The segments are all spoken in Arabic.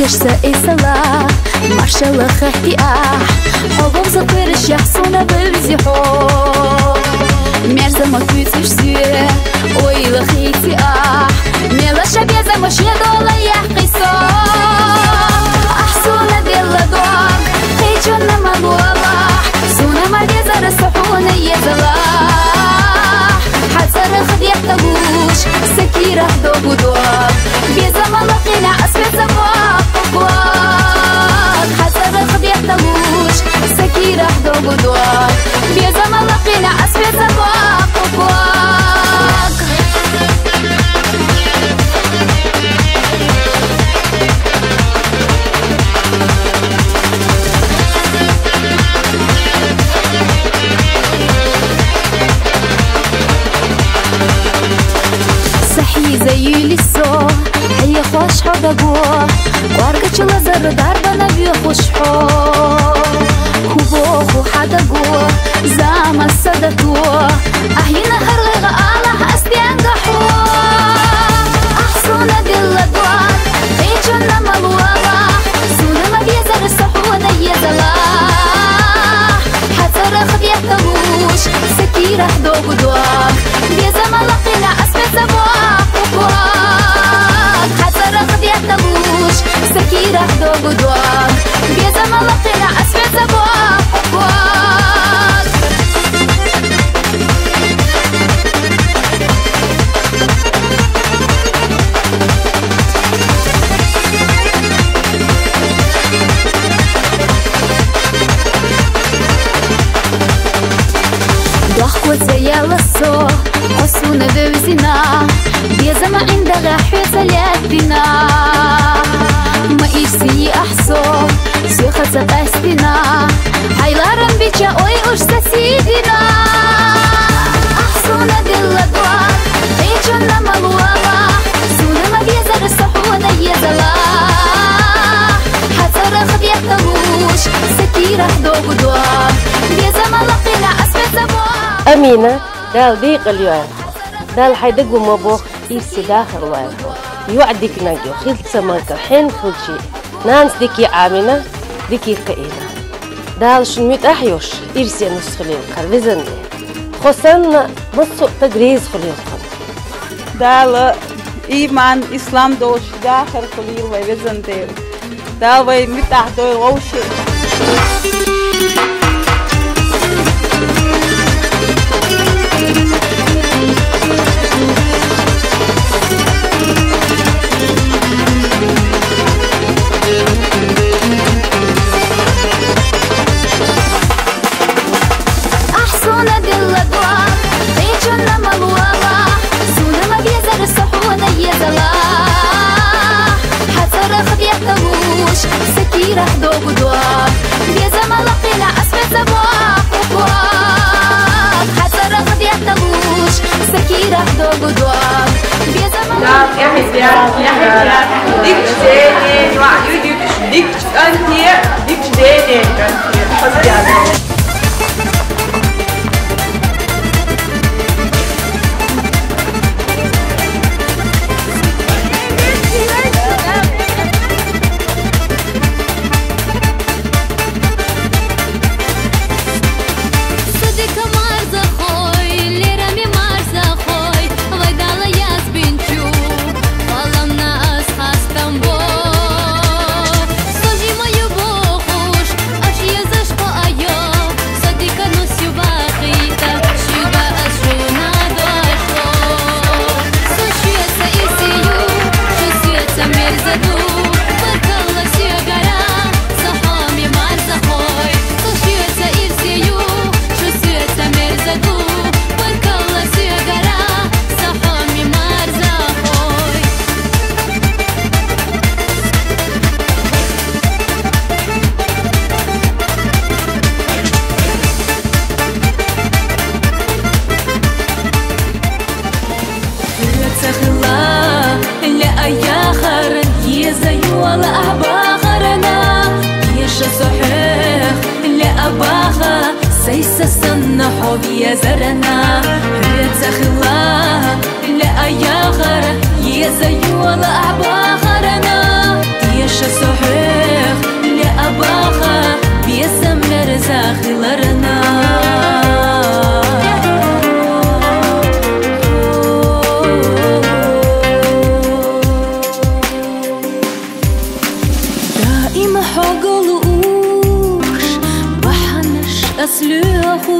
يشسى إسلا مارشالله خهتي حبوب زقرش يحصونا بالزحو مرزا ما كويتش زيه ويلا خيتي ميلا شبيزة مش يدولا يحقيسو أحسونا ديلا دوام خيجونا مالولا سونا مريزة رسحونا يزلا حزر خد يحتوش سكيرة دوغو دوام بيزا ملقينا أسفل زباق حزر خد يحتوش سكيرة دوغو دوام بيزا ملقينا أسفل زباق زي لسه هي خوش حبابوه وارجع لزر دربنا بيخوش حو خوبو حدقوه زام السدتوه أهينا هرغ على أستيانجحو أحسونا دل دوار إيجونا ملوالا سونا ما بيزر الصحونا يزلا حتى خد يحتوش سكيرة دوغو دوار بيزا ملقينا أسفل زبوه حتى رغد يحتوش سكيرة دوغو دوام بيزا ملقينا أسفل زبوه ضحكوا زي لصو حسونا بوزنا بيزا ما عندها حيث لاتنا ما إيسي أحسو سيخة ستاستنا حيلارن بيجا أوي أوش سيدنا أحسونا دل دوار إيجونا ملوالا سونا ما بيزا رسحونا يزلا حتى رخد يحتوش سكيرة دوغو دوار بيزا ملقينا أسفل زبوه أمينة دال ديق اليوم دال حيدقوا مبوخ إيسي داخل وايفو يوعدك ناجو خلت سماكا حين خلشي نانس ديكي آمنة ديكي قئينة دال شنميت أحيوش إرسي نسخليو كارفيزن خسن مصو تجريز خليو دال إيمان إسلام دوش داخل خليو ويفزن ديل دال ويمتح دوي غوشي سكيرة دوغو دوار بيزا ملقينا أسفل زباق حتى رغد يحتوش سكيرة دوغو دوار بيزا ملقينا يا حسيان ديكش ديني وعيو ديكش أنتي ديكش ديني حسيان حب يا زرنا يتخلا لا يا غر يا زي ولا أعبا غرنا yaşa sohek le abaha biyesem merzahilarına daima hogoluş bahaneş asluhu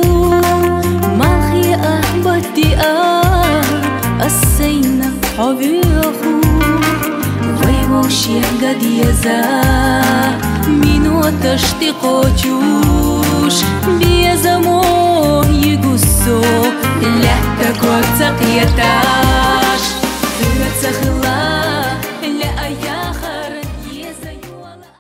mahia badia asayna habihu ويمشي قد يزا منو تشتقوش بيزمو يقصو لا تكون تقيتاش